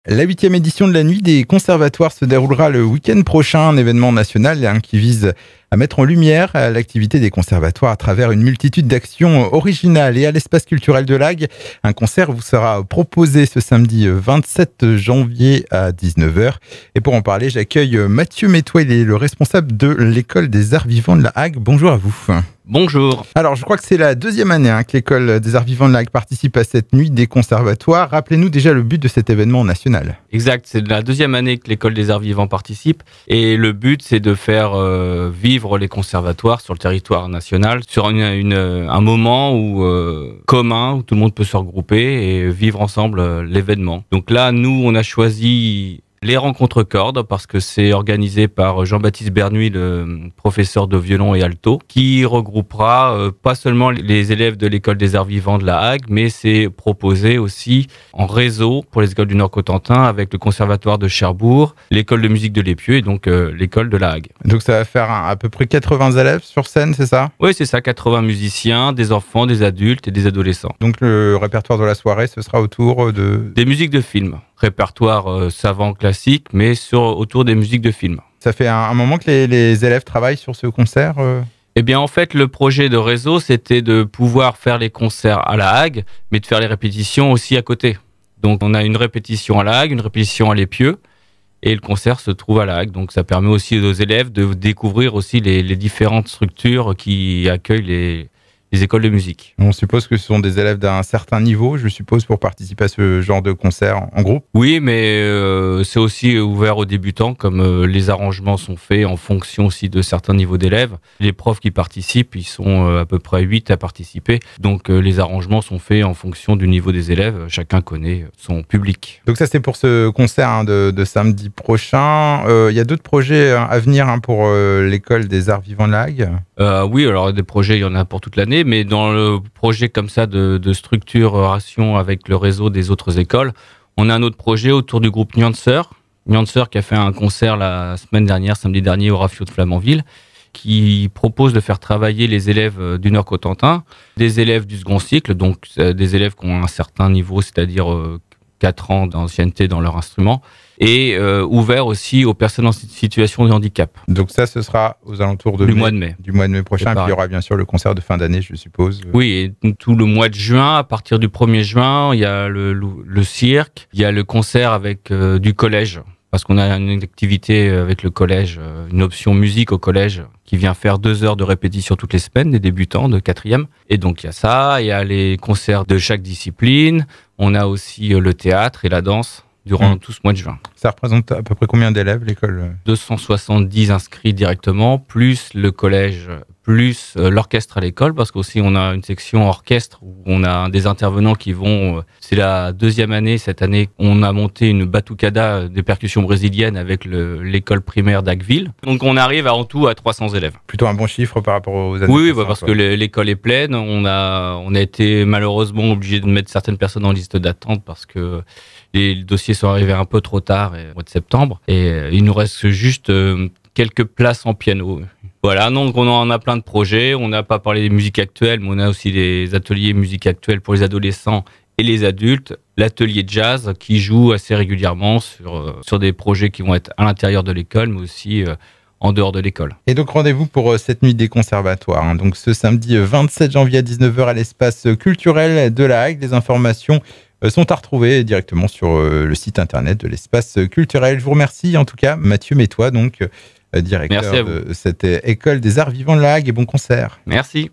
La 8e édition de la Nuit des conservatoires se déroulera le week-end prochain, un événement national qui vise à mettre en lumière l'activité des conservatoires à travers une multitude d'actions originales. Et à l'espace culturel de Laghe, un concert vous sera proposé ce samedi 27 janvier à 19h. Et pour en parler, j'accueille Mathieu Métois, il est le responsable de l'École des Arts Vivants de la Hague. Bonjour à vous. Bonjour. Alors, je crois que c'est la deuxième année que l'École des Arts Vivants de la Hague participe à cette Nuit des conservatoires. Rappelez-nous déjà le but de cet événement national. Exact, c'est la deuxième année que l'École des Arts Vivants participe. Et le but, c'est de faire vivre les conservatoires sur le territoire national, sur un moment commun, où tout le monde peut se regrouper et vivre ensemble l'événement. Donc là, nous, on a choisi les rencontres cordes, parce que c'est organisé par Jean-Baptiste Bernuy, le professeur de violon et alto, qui regroupera pas seulement les élèves de l'École des Arts Vivants de la Hague, mais c'est proposé aussi en réseau pour les écoles du Nord-Cotentin avec le Conservatoire de Cherbourg, l'École de musique de l'Épieu et donc l'École de la Hague. Donc ça va faire à peu près 80 élèves sur scène, c'est ça? Oui, c'est ça, 80 musiciens, des enfants, des adultes et des adolescents. Donc le répertoire de la soirée, ce sera autour de... Des musiques de films. Répertoire savant classique, mais autour des musiques de films. Ça fait un moment que les élèves travaillent sur ce concert Eh bien, en fait, le projet de réseau, c'était de pouvoir faire les concerts à la Hague, mais de faire les répétitions aussi à côté. Donc, on a une répétition à la Hague, une répétition à l'Épieu, et le concert se trouve à la Hague. Donc, ça permet aussi aux élèves de découvrir aussi les différentes structures qui accueillent les écoles de musique. On suppose que ce sont des élèves d'un certain niveau, je suppose, pour participer à ce genre de concert en groupe. Oui, mais c'est aussi ouvert aux débutants, comme les arrangements sont faits en fonction aussi de certains niveaux d'élèves. Les profs qui participent, ils sont à peu près 8 à participer. Donc les arrangements sont faits en fonction du niveau des élèves. Chacun connaît son public. Donc ça, c'est pour ce concert de samedi prochain. Il y a d'autres projets à venir pour l'École des Arts Vivants de la Hague? Oui, alors des projets, il y en a pour toute l'année, mais dans le projet comme ça de structuration avec le réseau des autres écoles, on a un autre projet autour du groupe Nyanser qui a fait un concert la semaine dernière, samedi dernier, au Rafio de Flamanville, qui propose de faire travailler les élèves du Nord-Cotentin, des élèves du second cycle, donc des élèves qui ont un certain niveau, c'est-à-dire 4 ans d'ancienneté dans leur instrument, et ouvert aussi aux personnes en situation de handicap. Donc ça, ce sera aux alentours du mois de mai. Du mois de mai prochain. Et puis il y aura bien sûr le concert de fin d'année, je suppose. Oui, et tout le mois de juin, à partir du 1er juin, il y a le cirque, il y a le concert avec du collège, parce qu'on a une activité avec le collège, une option musique au collège, qui vient faire 2 heures de répétition toutes les semaines, des débutants de 4e. Et donc il y a ça, il y a les concerts de chaque discipline, on a aussi le théâtre et la danse durant tout ce mois de juin. Ça représente à peu près combien d'élèves, l'école? 270 inscrits directement, plus le collège, plus l'orchestre à l'école, parce qu'aussi on a une section orchestre où on a des intervenants qui vont... C'est la 2e année, cette année, on a monté une batucada de percussions brésiliennes avec l'école primaire d'Agueville. Donc on arrive en tout à 300 élèves. Plutôt un bon chiffre par rapport aux années. Oui, parce que l'école est pleine. On a été malheureusement obligé de mettre certaines personnes en liste d'attente parce que les dossiers sont arrivés un peu trop tard, au mois de septembre. Et il nous reste juste quelques places en piano. Voilà, donc on en a plein de projets. On n'a pas parlé des musiques actuelles, mais on a aussi des ateliers musique actuelle pour les adolescents et les adultes. L'atelier jazz qui joue assez régulièrement sur des projets qui vont être à l'intérieur de l'école, mais aussi en dehors de l'école. Et donc rendez-vous pour cette Nuit des conservatoires. Donc ce samedi 27 janvier à 19h à l'espace culturel de la Hague. Les informations sont à retrouver directement sur le site internet de l'espace culturel. Je vous remercie en tout cas, Mathieu Métois, donc directeur de cette École des Arts Vivants de la Hague, et bon concert. Merci.